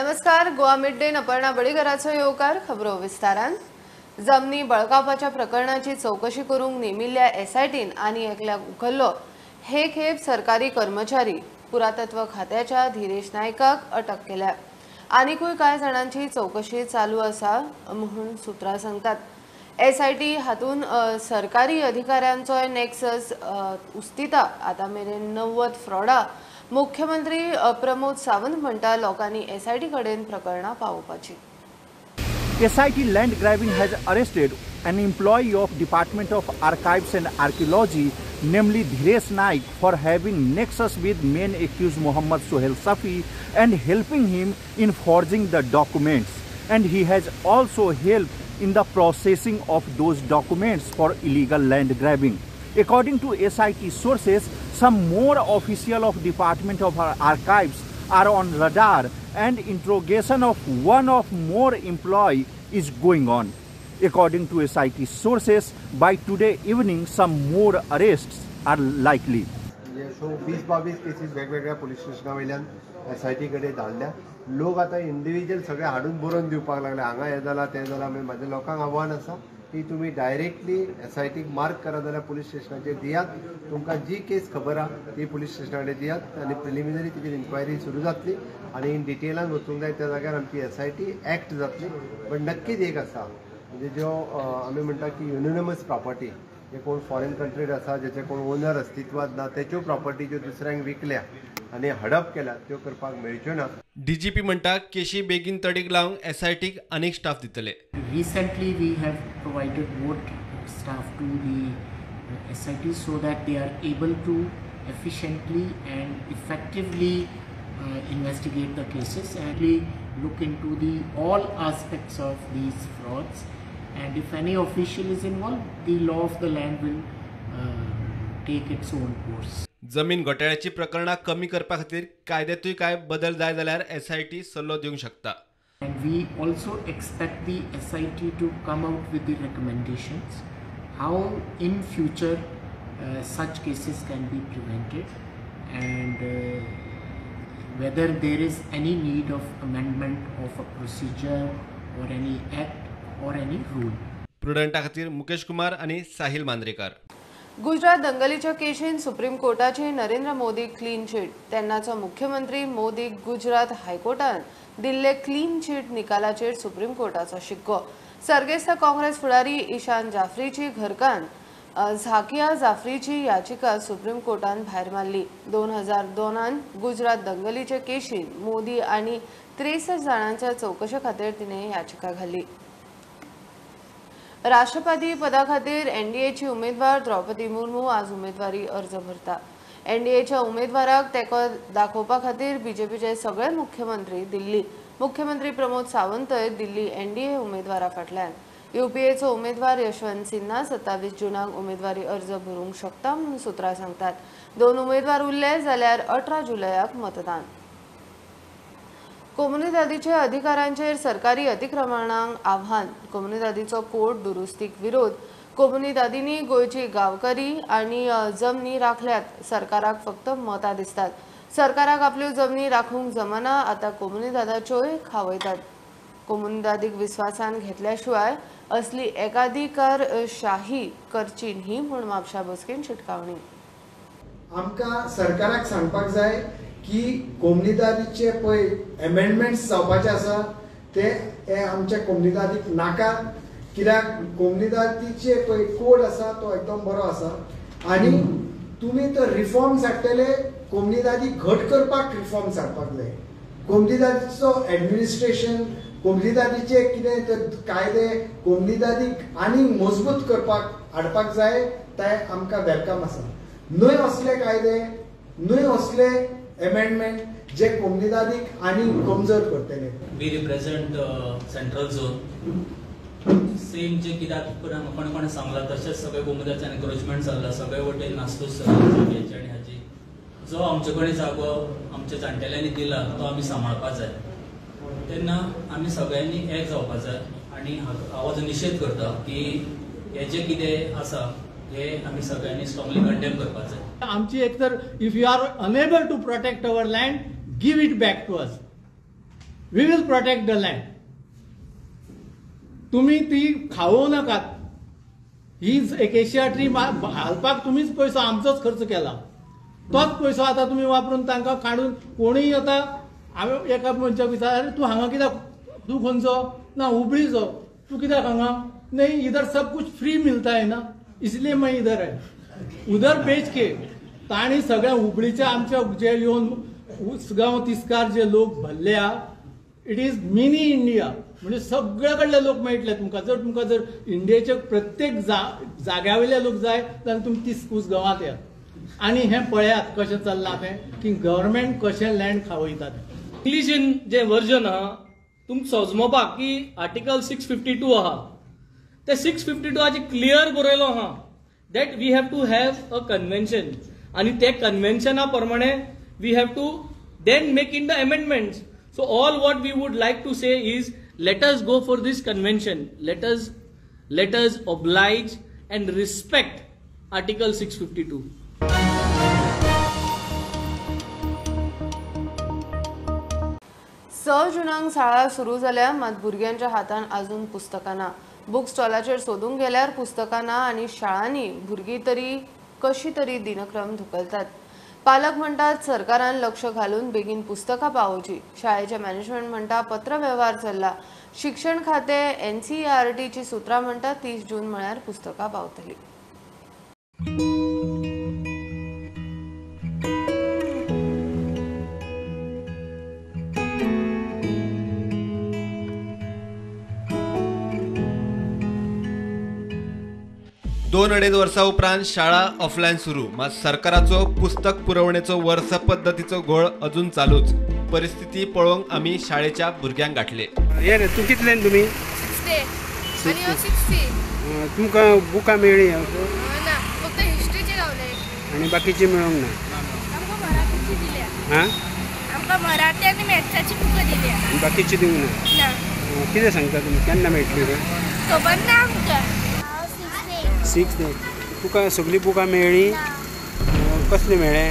नमस्कार. Goa mid day Aparna बळीकराचो येवकार. खबरो विस्तारान. जमनी बळकावपाच्या प्रकरणाची चौकशी करूंक नेमिल्ल्या एसआयटीन आनी एकल्याक उखल्लो. हे खेप सरकारी कर्मचारी पुरातत्व खात्याच्या धीरेश नायकाक अटक केल्या. आनीकूय कांय जाणांची चौकशी चालू आसा म्हणून सुत्रां सांगतात. एसआयटी हातून सरकारी अधिकाऱ्यांचो नेक्सस उस्तिता. आता मेरेन 90 फ्रॉडा. मुख्यमंत्री प्रमोद सावंत म्हणटा लोकांनी एसआयटी कडेन प्रकरणां पावोवपाची. SIT land grabbing has arrested an employee of Department of Archives and Archaeology, namely Dhiresh Naik, for having nexus with main accused Mohammad Sohail Safi and helping him in forging the documents. And he has also helped in the processing of those documents for illegal land grabbing. According to SIT sources, some more officials of Department of Archives are on radar and interrogation of one of more employee is going on. According to SIT sources, by today evening some more arrests are likely. So 20-22 cases वेगवेगळ्या police स्टेशना वयल्यान SIT कडे धाडल्या. लोक आता individual सगळे हाडून बरोवन दिवपाक लागले. हांगा हे जाला ते जाला. माझ्या लोकांक आव्हान आसा की तुम्ही डायरेक्टली SITक मार्क करा जाल्यार पोलीस स्टेशनाचेर दियात. तुमकां जी केस खबर आहा ती पोलीस स्टेशना कडेन दियात आनी प्रिलिमिनरी तेजेर इन्क्वायरी सुरू जातली आनी इन डिटेलान वचूंक जाय त्या जाग्यार आमची SIT एक्ट जातली. पण नक्कीच एक आसा म्हणजे जो आमी म्हणटा की युनिनमस प्रॉपर्टी, जे कोण फॉरेन कंट्रीड आसा जेचे कोण ओनर अस्तित्वात ना तेच्यो प्रॉपर्टी ज्यो दुसऱ्यांक विकल्या आनी हडप केल्या त्यो करपाक मेळच्यो ना. DGP म्हणटा केशी बेगीन तडीक लावंक SITक आनीक स्टाफ दितले. Recently we have provided more staff to the SIT so that they are able to efficiently and effectively investigate the cases and look into the all aspects of these frauds, and if any official is involved, the law of the land will take its own course. जमीन घोटाळ्याची प्रकरणां कमी करपा खातीर कायद्यातूय काय बदल जाय जाल्यार SIT सल्लो दिवंक शकता. And we also expect the SIT to come out with the recommendations how in future such cases can be prevented and whether there is any need of amendment of a procedure or any act or any rule. प्रुडंटा खातीर मुकेश कुमार आनी साहिल मांद्रेकार. गुजरात दंगलीच्या केशीन supreme कोर्टाची Narendra Modi clean chit. तेन्नाचो मुख्यमंत्री मोदीक गुजरात हायकोर्टान दिल्ले क्लीन चिट निकालाचेर सुप्रीम कोर्टाचो शिक्को. सर्गेस्त काँग्रेस फुडारी ईशान जाफरीची घरकान झाकिया जाफरीची याचिका सुप्रीम कोर्टान भायर मारली. 2002 गुजरात दंगलीचे केशीन मोदी आनी 63 जाणांच्या चौकशे खातीर तिने याचिका घाल्ली. राष्ट्रपती पदा खातीर NDAची उमेदवार द्रौपदी मुर्मू आज उमेदवारी अर्ज भरता. NDAच्या उमेदवाराक तेको दाखोवपा खातीर BJPचे सगळे मुख्यमंत्री दिल्ली. मुख्यमंत्री प्रमोद सावंतय दिल्ली NDA उमेदवारा फाटल्यान. UPAचो उमेदवार यशवंत सिन्हा 27 जुनाक उमेदवारी अर्ज भरूंक शकता म्हणून सुत्रां सांगतात. 2 उमेदवार उरले जाल्यार 18 जुलयाक मतदान. कोमुनिदादीच्या अधिकारांचेर सरकारी अतिक्रमणांक आव्हान. कोमुनिदादीचो कोर्ट दुरुस्तीक विरोध. कोमुनिदादींनी गोंयची गांवकरी आनी जमनी राखल्यात. सरकाराक फक्त मतां दिसतात. सरकाराक आपल्यो जमनी राखूंक जमना. आता कोमुनिदादाच्योय खावयतात. कोमुनिदादीक विस्वासान घेतल्या शिवाय असली एकाधिकारशाही करची न्ही म्हूण म्हापशा बसकेन शिटकावणी. आमकां सरकाराक सांगपाक जाय की कोमुनिदादीचे पळय अमेंडमेंट्स जावपाचे आसा ते आमच्या कोमुनिदादीक नाकात. कित्याक कोमुनिदादीचे पळय कोड आसा तो एकदम बरो आसा आनी तुमी तो रिफॉर्म्स हाडटले. कोमुनिदादी घट करपाक रिफॉर्म्स हाडपाक जाय. कोमुनिदादीचो एडमिनिस्ट्रेशन, कोमुनिदादीचे कितें कायदे कोमुनिदादीक आनी मजबूत करपाक हाडपाक जाय ते आमकां वेलकम आसा. न्हय असले कायदे, न्हय असले अमेंडमेंट जे कोमुनिदादीक आनी कमजोर करतले. We represent central zone. Same जे कित्याक कोण सांगला तशेंच सगळे कोमुनिदादीचे एनक्रोचमेंट जाल्ला. सगळे वटेन नास्तूच जाग्याची आनी हाची जो आमचे कडेन जागो आमच्या जाणटेल्यांनी दिला तो आमी सांबाळपाक जाय. तेन्ना आमी सगळ्यांनी एक जावपाक जाय आनी हांव हाचो निशेध करता की हे जे कितें आसा हे आमी सगळ्यांनी स्ट्रॉंगली कंडेम करपाक जाय. आमची एकतर if you are unable to protect our land give it back to us. We will protect the land. तुम्ही ती खावो नाकात. ही एकेशिया ट्री घालपाक तुम्हीच पैसो आमचोच खर्च केला. तोच पैसो आता तुम्ही वापरून तांकां काढून कोणीय आता हांवें एका मनशाक विचारलें, अरे तूं हांगा कित्याक, तूं खंयचो? ना हुबळीचो. तूं कित्याक हांगा? नहीं, इधर सब कुछ फ्री मिलता है ना, इसलिए मैं इधर है. उधर बेच के ताणी सगळ्या हुबळीच्या आमच्या जे येवन उसगांव तिस्कार जे लोक भरल्या, इट इज मिनी इंडिया. म्हणजे सगळे कडले लोक मेळटले तुमकां. तुमकां जर इंडियेचे प्रत्येक जाग्या वयले लोक जाय जाल्यार तुमी उसगांवांत या. आणि हे पळयात कशें चल्लां तें, की गव्हर्मेंट कशें लँड खावयतात. इंग्लिशीन जे वर्जन आहा तुमकां समजोवपाक की आर्टिकल 652 आहा, ते 652 क्लियर बरयलो आहा that we have to have a convention. आणि ते कन्व्हेन्शना प्रमाणे we have to then make in the amendments. So all what we would like to say is let us go for this convention. Let us oblige and respect Article 652. जूनाक शाळा सुरू जाल्या, मात भुरग्यांच्या हातान अजून पुस्तकां ना. बुक स्टॉलाचेर सोदूंक गेल्यार पुस्तकां ना आनी शाळांनी भुरगीं तरी कशी तरी दिनक्रम धुकलतात. पालक म्हणतात सरकारान लक्ष घालून बेगीन पुस्तकां पावोवची. शाळेचे मॅनेजमेंट म्हणटा पत्रव्यवहार चल्ला. शिक्षण खाते NCERTची सुत्रां म्हणटा 30 जून म्हळ्यार पुस्तकां पावतली. दोन अडेच वर्सां उपरांत शाळा ऑफलायन सुरू, मात सरकाराचो पुस्तक पुरवणेचो वर्स पद्दतीचो घोळ अजून चालूच. परिस्थिती पळोवंक आमी शाळेच्या भुरग्यांक गाठले. तूं कितल्यान तुमी? तुमकां बुकां मेळ्ळी? ना, फक्त हिस्ट्रीचे गावले आनी बाकीची मेळोंक ना. हां, आमकां मराठी आनी मॅथ्साची बुकां दिल्या. आनी बाकीची दिवंक ना? ना. कितें सांगता तुमी, केन्ना मेळटली रे? खबर ना आमकां. 6 डे. तुका सगळीं बुकां मेळ्ळी? कसली मेळ्ळे?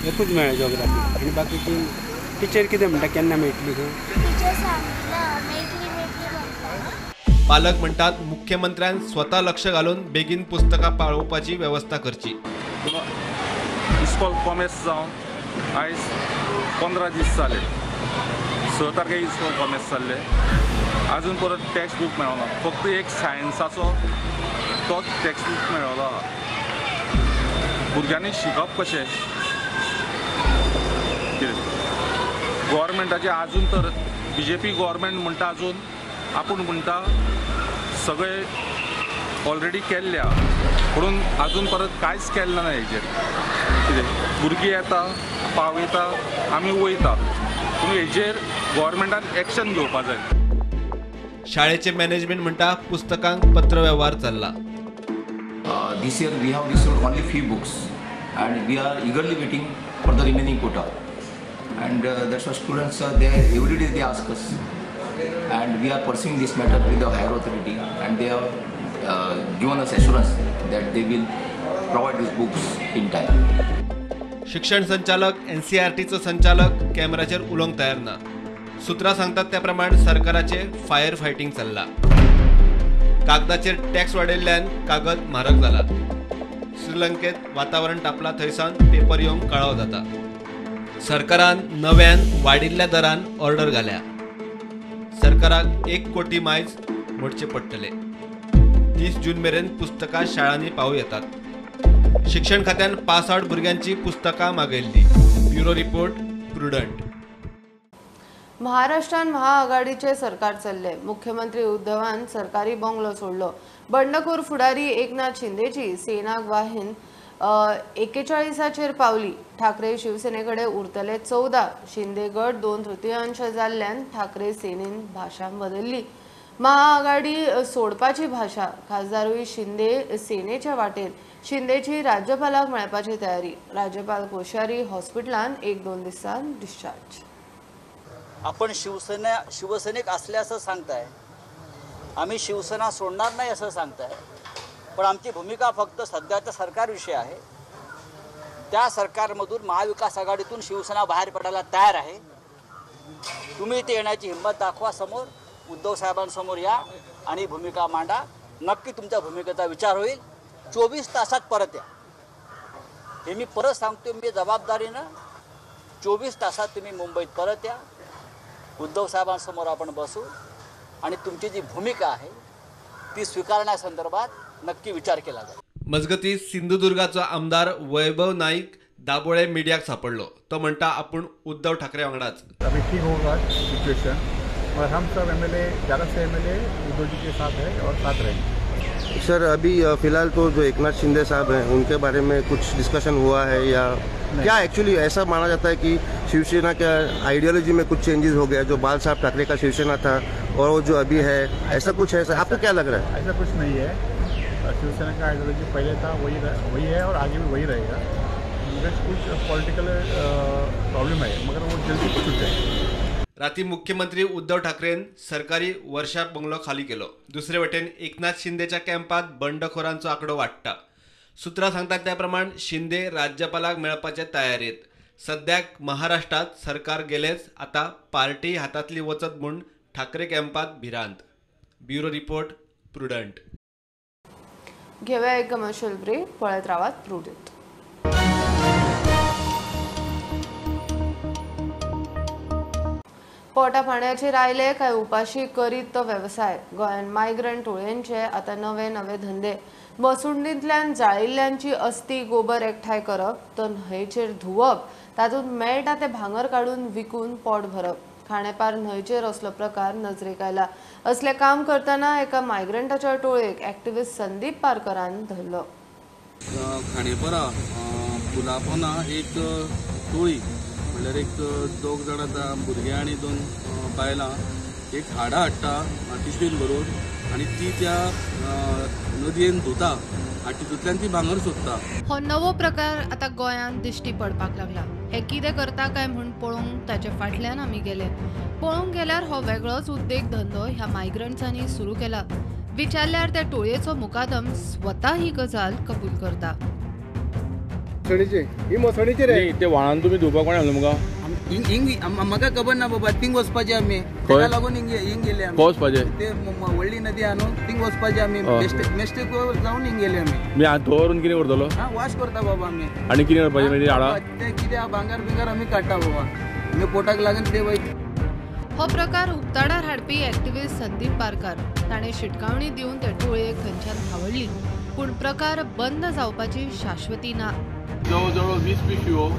एकूच मेळ्ळें जॉग्राफी. आनी बाकीची टिचर कितें म्हणटा, केन्ना मेळटली? पालक म्हणटात मुख्यमंत्र्यान स्वता लक्ष घालून बेगीन पुस्तकां पावोवपाची व्यवस्था करची. इस्कॉल कॉमर्स जावन आयज 15 दीस जाले. 6 तारखेक इस्कॉल कॉमर्स जाल्ले. अजून परत टॅक्स्ट बूक मेळना. फक्त एक सायन्साचो तोच टॅक्स्ट बूक मेळ्ळो आहा. भुरग्यांनी शिकप कशें? गव्हर्मेंटाचे अजून तर BJP गव्हर्मेंट म्हणटा, अजून आपूण म्हणटा सगळे ऑलरेडी केल्ल्या, म्हणून अजून परत कांयच केल्लें ना हेजेर. कितें भुरगीं येता, पावयता, आमी वयता, पूण हेजेर गव्हर्मेंटान एक्शन घेवपा जाय. शाळेचे मॅनेजमेंट म्हणटा पुस्तकांक पत्रव्यवहार चल्ला. This year we have received only few books and we are eagerly waiting for the remaining quota. And that's why students they every day they ask us, and we are pursuing this matter with the higher authority, and they have given us assurance that they will provide these books in time. शिक्षण संचालक NCERTचो संचालक कॅमेराचेर उलोवंक तयार ना. सुत्रां सांगतात त्या प्रमाण सरकाराचे फायर फायटिंग चल्ला. कागदाचेर टॅक्स वाडयल्ल्यान कागद म्हारग जाला. श्रीलंकेत वातावरण तापला, थंयसान पेपर येवंक कळाव जाता. सरकारान नव्यान वाडिल्ल्या दरान ऑर्डर घाल्या. सरकाराक 1 कोटी मायज मोडचे पडटले. 30 जून मेरेन पुस्तकां शाळांनी पावूं येतात. शिक्षण खात्यान पास आउट भुरग्यांची पुस्तकां मागयल्ली. Bureau report, prudent. महाराष्ट्रात महाआघाडीचे सरकार चल्ले. मुख्यमंत्री उद्धवान सरकारी बंगलो सोडलो. बंडखोर फुडारी एकनाथ शिंदेची सेना ग्वाहीन 41चेर पावली. ठाकरे शिवसेनेकडे उरतले 14. शिंदे गट 2/3 जाल्ल्यान ठाकरे सेनेन भाशा बदलली. महाआघाडी सोडपाची भाशा. खासदारूय शिंदे सेनेच्या वाटेन. शिंदेची राज्यपालाक मेळपाची तयारी. राज्यपाल कोश्यारी हॉस्पिटलान 1-2 दिसान डिस्चार्ज. आपण शिवसैनिक असले असं सांगताय, आम्ही शिवसेना सोडणार नाही असं सांगताय, पण आमची भूमिका फक्त सध्याच्या सरकारविषयी आहे. त्या सरकारमधून महाविकास आघाडीतून शिवसेना बाहेर पडायला तयार आहे. तुम्ही इथे येण्याची हिंमत दाखवा, समोर उद्धव साहेबांसमोर या आणि भूमिका मांडा. नक्की तुमच्या भूमिकेचा विचार होईल. 24 तासात परत या. हे मी परत सांगतो, मी जबाबदारीनं 24 तासात तुम्ही मुंबईत परत या. उद्धव साहेबांसमोर आपण बसू आणि तुमची जी भूमिका आहे ती स्वीकारण्यासंदर्भात नक्की विचार केला जाईल. मजगती सिंधुदुर्गाचा आमदार वैभव नाईक दाबोळे मीडियाक सापडलो. तो म्हणता आपण उद्धव ठाकरे वांगडाच. अभी ठीक होगा सिचुएशन और हम सब एमएलए ज़्यादा से एमएलए उद्धव जी के साथ है और साथ रहेंगे. सर अभी फिलहाल तो जो एकनाथ शिंदे साहब हैं उनके बारे में कुछ डिस्कशन हुआ है या क्या? एक्चुअली ऐसा माना जाता है कि शिवसेना के आइडियोलॉजी में कुछ चेंजेस हो गया. जो बाल साहब ठाकरे का शिवसेना था और वो जो अभी है, ऐसा कुछ है सर? आपको क्या लग रहा है? ऐसा कुछ नहीं है. शिवसेना का आइडियोलॉजी पहले था वही है और आगे भी वही रहेगा. मगर कुछ पॉलिटिकल प्रॉब्लम है, मगर वो जल्दी छूट जाएगा. राती मुख्यमंत्री उद्धव ठाकरेन सरकारी वर्षा बंगलो खाली केलो. दुसरे वटेन एकनाथ शिंदेच्या कॅम्पात बंडखोरांचो आकडो वाडटा. सुत्रां सांगतात त्या प्रमाण शिंदे राज्यपालाक मेळपाचे तयारेत. सद्याक महाराष्ट्रात सरकार गेलेच, आता पार्टी हातातली वचत म्हूण ठाकरे कॅम्पात भिरांत. Bureau report, prudent. घेऊया एक कमर्शियल ब्रेक. पळत रावात प्रुडंट. पोटा पाण्याचे राहिले काय उपाशी करीत तो व्यवसाय. गोंयान मायग्रंट टोळ्यांचे आता नवे नवे धंदे. बसुंडींतल्यान जाळिल्ल्यांची अस्थी गोबर एकठांय करप, तो न्हंयचेर धुवप, तातूंत मेळटा ते भांगर काढून विकून पोट भरप. खाणेपार न्हंयचेर असलो प्रकार नजरेक आयला. असले काम करतना एका मायग्रंटाच्या टोळयेक एक्टिव्हिस्ट संदीप पारकरान धरलो. खाणेपारा पुला पोना एक टोळी म्हणल्यार एक 2 जाण आतां भुरगे आनी 2 बायलां एक हाडां हाडटा पिशवेन भरून आनी ती त्या नदयेन धुता आनी तितूंतल्यान ती भांगर सोदता. हो नवो प्रकार आता गोंयांत दिश्टी पडपाक लागला. हे कितें करता काय म्हूण पळोवंक ताचे फाटल्यान आमी गेले. पळोवंक गेल्यार हो वेगळोच उद्देग धंदो ह्या मायग्रंट्सांनी सुरू केला. विचारल्यार त्या टोळयेचो मुकादम स्वता ही गजाल कबूल करता. ही मोसणीची रे ते व्हाळान तुम्ही धुवपाक कोण हाडलो मुगा? म्हाका खबर ना बाबा. थिंग वचपाचे आमी, ताका लागून हिंग गेले आमी. वचपाचे ते व्हडली नदी आहा न्हू, थिंग वचपाचे आमी. मिस्टेक जावन हिंग गेले आमी. मी हात दवरून कितें करतलो? वॉश करता बाबा आमी. आनी कितें करपाचें म्हणजे हाडा? ते कितें भांगर बिंगर आमी काडटा बाबा. आमी पोटाक लागून ते वयता. हो प्रकार उक्ताडार हाडपी एक्टिव्हिस्ट संदीप पारकार. ताणें शिटकावणी दिवन ते टोळयेक थंयच्यान धांवडली. पूण प्रकार बंद जावपाची शाश्वती ना. जवळ जवळ 20 पिशव्यो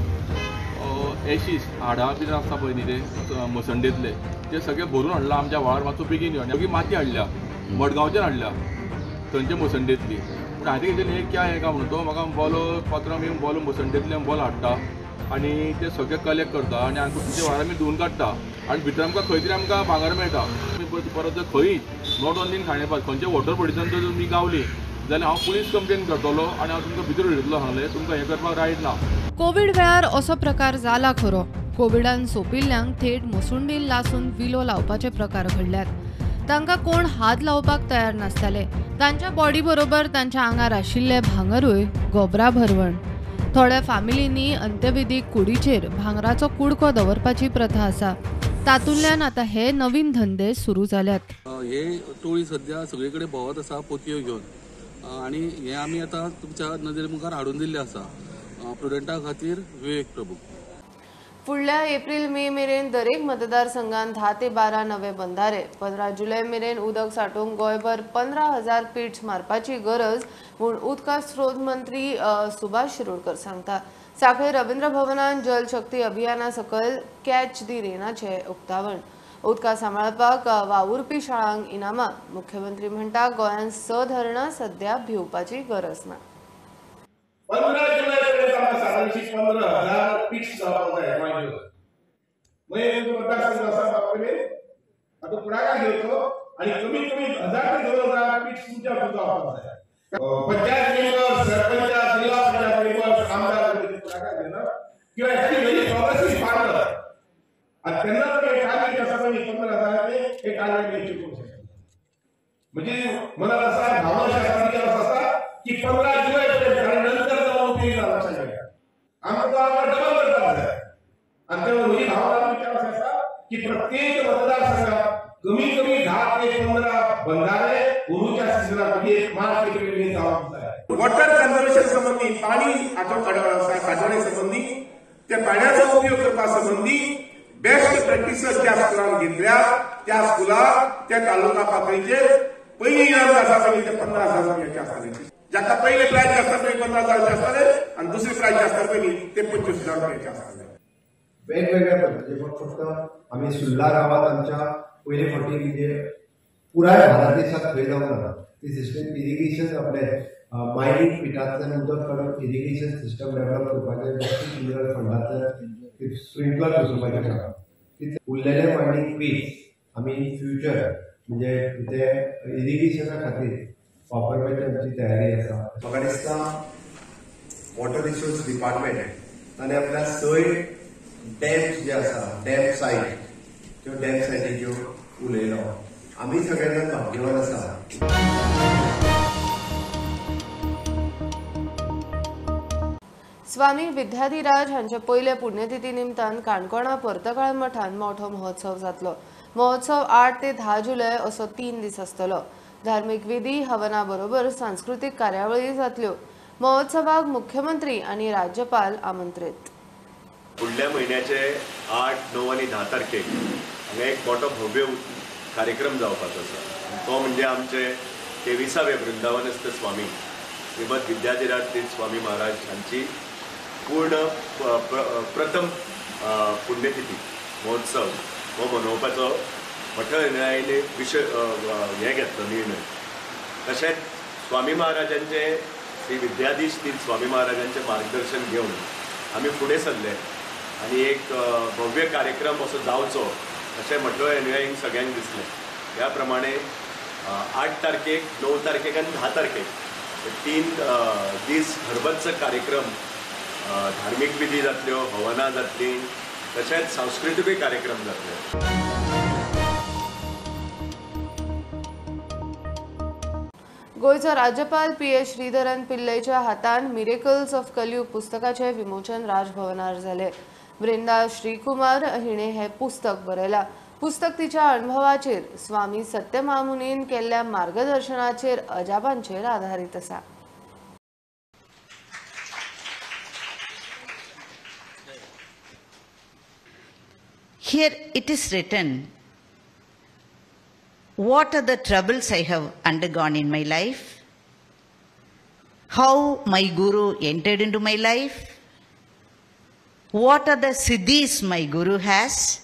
एशीस हाडां बी आसता पळय न्ही ते मसंडेतले ते सगळे भरून हाडला आमच्या व्हाळार. मातसो बेगीन येवन मागीर माती हाडल्या मडगांवच्यान हाडल्या थंयचे मसंडेतली. पूण हातीन घेतलें हें क्या हें काय म्हणून तो म्हाका बोलो पात्रां बी बोलो मसंडेतले बोलो हाडटा आनी ते सगळे कलेक्ट करता आनी तुमच्या व्हाळार आमी धुवन काडटा आनी भितर आमकां खंय तरी आमकां भांगर मेळटा. परत जर खंय नॉट ओन्ली खाणेपार खंयचे वॉटर पॉल्युशन जर तुमी गावली जाल्यार हांव पुलीस कंप्लेन करतलो आनी हांव तुमकां भितर उडयतलो. सांगलें तुमकां हें करपाक रायट ना. कोविड वेळार असो प्रकार जाला खरो. कोविडान सोंपिल्ल्यांक थेट मसुंडीन लासून विलो लावपाचे प्रकार घडल्यात. तांकां कोण हात लावपाक तयार नासताले. तांच्या बॉडी बरोबर तांच्या आंगार आशिल्ले भांगरूय गोबरा भरवण. थोड्या फामिलींनी अंत्यविधीक कुडीचेर भांगराचो कुडको दवरपाची प्रथा आसा. तातूंतल्यान आतां हे नवीन धंदे सुरू जाल्यात. हे टोळी सध्या सगळे कडेन भोंवत आसा पोतयो घेवन आनी हे आमी आतां तुमच्या नदरे मुखार हाडून दिल्ले आसा. प्रुडंटा खातीर विवेक प्रभू. फुडल्या एप्रिल मे मेरेन दरेक मतदारसंघात 10 ते 12 नवे बंधारे. 15 जुलै मेरेन उदक सांठोवंक गोंयभर 15,000 पिट्स मारपाची गरज म्हूण उदका स्रोत मंत्री सुभाष शिरोडकर सांगता. सांखळे रवींद्र भवनात जलशक्ती अभियाना सकयल कॅच दी रेनाचे उक्तावण. उदका सांबाळपाक वावुरपी शाळांक इनामां. मुख्यमंत्री म्हणटा गोंयांत 6 धरणां सध्या भिवपाची गरज ना. 15 जुलैपर्यंत आमकां सादारणशी 15,000 पिट्स जावपाक जाय गोंयभर. मागीर मतदारसंघ आसा बापरे आतां पुढाकार घेवचो आनी कमीत कमी 1000 ते 2000 पिट्स तुमच्या जावपाक जाय. पंचायत मेंबर, सरपंच, जिल्हा पंचायत मेंबर, आमदार पुढाकार घेणार किंवा एखादी वेगळी प्रोग्रेसिव्ह पार्टनर आणि त्यांना जर हे टार्गेट आसा पळय 15,000 हे टार्गेट अचीव करू शकता. म्हणजे मला असा भावनाशास्त्राची असा की 15 जुलैपर्यंत आणि नंतर जाऊन उपयोगी लक्षात घ्या. आमकां डबल करपाक जाय. आणि तेव्हा ही भावना विचार असा की प्रत्येक मतदारसंघात कमीत कमी 10 ते 15 बंधारे गुरुच्या सीझनामध्ये 1 मार्च एप्रिल वॉटर कन्झर्वेशन संबंधी पाणी साठवणे संबंधी त्या पाण्याचा उपयोग करपा संबंधी बेस्ट प्रॅक्टिसेस ज्या स्कुलान घेतल्या त्या स्कुलाक त्या तालुका पातळीचेर पहिली इनाम आसा पळय ते 15,000 रुपयाचे आसतले. जाका पहिले प्राइज आसता पळय 15,000 आसतले आणि दुसरे प्राइज आसता पळय ते 25,000 रुपयाचे आसतले. वेगवेगळ्या पद्धतीचे फक्त आम्ही सुल्ला गावात आमच्या पहिले फावटी म्हणजे पुराय भारत देशात खंय जावंक ना ती सिस्टम इरिगेशन आपले मायनिंग पिठांतल्यान उदक काडप इरिगेशन सिस्टम डेव्हलप करपाचें डिस्ट्रिक्ट मिनरल फंडांतल्यान स्प्रिंकलर बसोवपाचें काम उरलेले मायनिंग पीठ आमी फ्युचर म्हणजे ते इरिगेशना खातीर वापरपाची आमची तयारी आसा. म्हाका दिसता वॉटर रिसोर्स डिपार्टमेंट आनी आपल्या सय डॅम्स जे आसा डॅम सायट त्यो डॅम सायटीच्यो उलयलो आमी सगळे जाण भाग्यवान आसा. स्वामी विद्याधिराज हांचे पयले पुण्यतिथी निमतान काणकोणा पर्तकाळ मठान मोठो महोत्सव जातलो. महोत्सव 8 ते 10 जुलय असो 3 दीस आसतलो. धार्मिक विधी हवना बरोबर सांस्कृतिक कार्यावळी जातल्यो. महोत्सवाक मुख्यमंत्री आणि राज्यपाल आमंत्रित. फुडल्या म्हयन्याचे 8, 9 आणि 10 तारखेक हांगा एक मोठो भव्य कार्यक्रम जावपाचो आसा. तो म्हणजे आमचे 23वे वृंदावनस्थ स्वामी श्रीमद विद्याधिराज तीर्थ स्वामी महाराज हांची पूर्ण प्रथम पुण्यतिथी महोत्सव हो मनोवपाचो मंडळाने विशय हे घेतलो निर्णय. तशेंच स्वामी महाराजांचे श्री विद्याधीश तीर्थ स्वामी महाराजांचे मार्गदर्शन घेवन आमी फुडें सरले आनी एक भव्य कार्यक्रम असो जावचो अशें मंडळ अनुयायींक सगळ्यांक दिसलें. ह्या प्रमाणे 8 तारखेक, 9 तारखेक आनी 10 तारखेक 3 दीस भरगच्च कार्यक्रम धार्मिक विधी जातल्यो, हवनां जातलीं, तशेंच सांस्कृतिकूय कार्यक्रम जातले. गोयचो राज्यपाल पी.एस. श्रीधरन पिल्लयच्या हातान मिरेकल्स ऑफ कलयुग पुस्तकाचे विमोचन राजभवनार जाले. वृंदा श्रीकुमार हिणे हे पुस्तक बरयला. पुस्तक तिच्या अनुभवाचेर स्वामी सत्यमामुनीन केल्ल्या मार्गदर्शनाचेर अजापांचेर आधारित आसा. Here it is written, what are the troubles I have undergone in my life, how my Guru entered into my life, what are the siddhis my Guru has,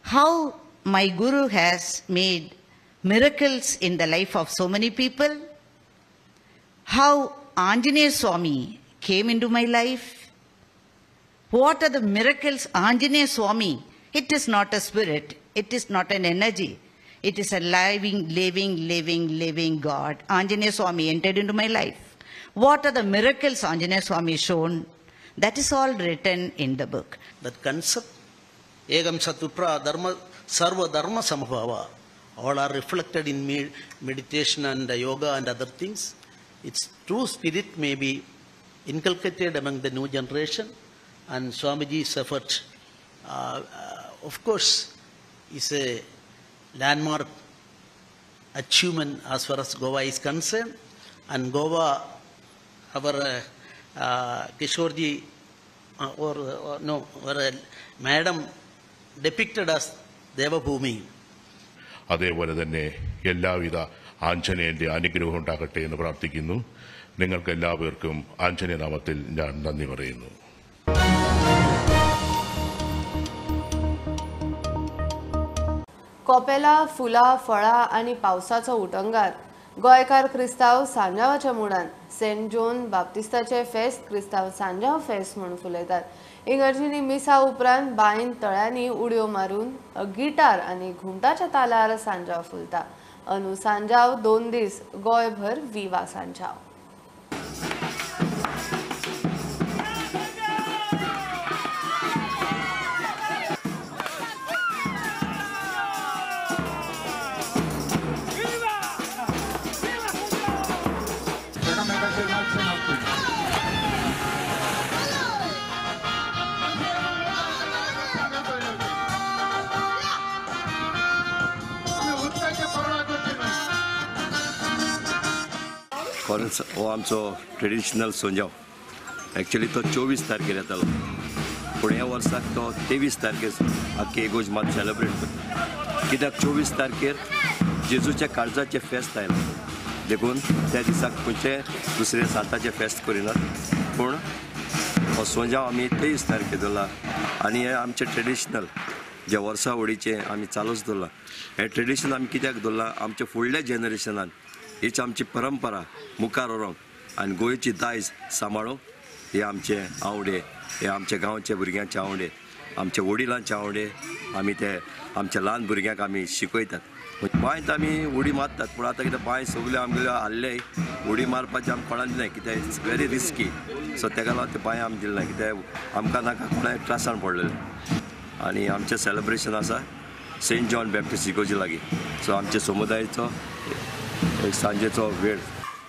how my Guru has made miracles in the life of so many people, how Anjaneya Swami came into my life. What are the miracles Anjaneya Swami? It is not a spirit. It is not an energy. It is a living God. Anjaneya Swami entered into my life. What are the miracles Anjaneya Swami shown? That is all written in the book. That concept, Egam Satupra, Dharma, Sarva Dharma Samabhava, all are reflected in meditation and yoga and other things. Its true spirit may be inculcated among the new generation. And Swamiji's effort, of course, is a landmark achievement as far as Goa is concerned. And Goa, our Kishorji, our madam depicted as Devabhumi. അതേപോലെ തന്നെ എല്ലാവിധ ആഞ്ജനേയന്റെ അനുഗ്രഹം ഉണ്ടാകട്ടെ എന്ന് പ്രാർത്ഥിക്കുന്നു. നിങ്ങൾക്ക് എല്ലാവർക്കും ആഞ്ജനേയ നാമത്തിൽ ഞാൻ നന്ദി പറയുന്നു. कोपेला, फुलां, फळां आनी पावसाचो उटंगार. गोंयकार क्रिस्तांव सांजावाच्या मुडान सेंट जॉन बाप्तिस्ताचे फेस्त क्रिस्तांव सांजाव फेस्त म्हणून फुलयतात. इगर्जींनी मिसा उपरांत बायन तळ्यांनी उडयो मारून गिटार आनी घुमटाच्या तालार सांजाव फुलता. अंदू सांजाव 2 दीस गोंयभर विवा सांजाव. हो आमचो ट्रेडिशनल सोंजाव एक्चुअली तो 24 तारखेर येतालो पूण ह्या वर्साक तो 23 तारखेर आख्खे इगोर्ज मात सेलेब्रेट करता कित्याक 24 तारखेर जेजूच्या काळजाचें फेस्त आयलां देखून त्या दिसाक खंयचे दुसरे सांताचें फेस्त करिनात पूण हो सोंजाव आमी 23 तारखेर दवरला आनी हे आमचे ट्रेडिशनल जे वर्सा होळीचे आमी चालूच दवरला हे ट्रेडिशन आमी कित्याक दवरला आमच्या फुडल्या जेनरेशनान हीच आमची परंपरा मुखार व्हरूंक आनी गोंयची दायज सांबाळूंक हे आमचे आवडे हे आमच्या गांवच्या भुरग्यांचे आवडे आमच्या वडिलांचे आवडे आमी ते आमच्या ल्हान भुरग्यांक आमी शिकयतात बांयत आमी उडी मारतात पूण आतां कितें बांय सगल्यो आमगेल्यो हाल्ले उडी मारपाचें आमकां कोणाक दिनाय कित्याक इट्स व्हेरी रिस्की सो तेका लागून ते बांय आमी दिले कित्याक आमकां नाका कोणाय त्रासान पडलेले आनी आमचें सेलेब्रेशन आसा सेंट जॉन बॅप्टिस्ट इगोर्जी लागीं सो आमच्या समुदायाचो एक सांजेचो वेळ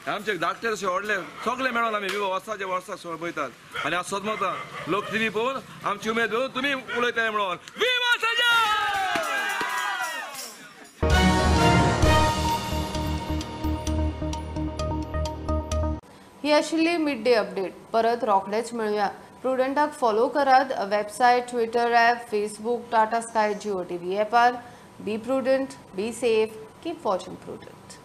आमचे धाकटे अशे व्हडले सगळे मेळून आमी वर्साचे वर्सा सोंपयतात आनी हांव सोदमता लोक टीव्ही पळोवन आमची उमेद पळोवन तुमी उलयताय म्हणून ही आशिल्ली मिड डे अपडेट परत रोखडेच मेळुया प्रुडंटाक फॉलो करात website Twitter app Facebook Tata Sky Jio TV ॲपार be prudent be safe keep watching prudent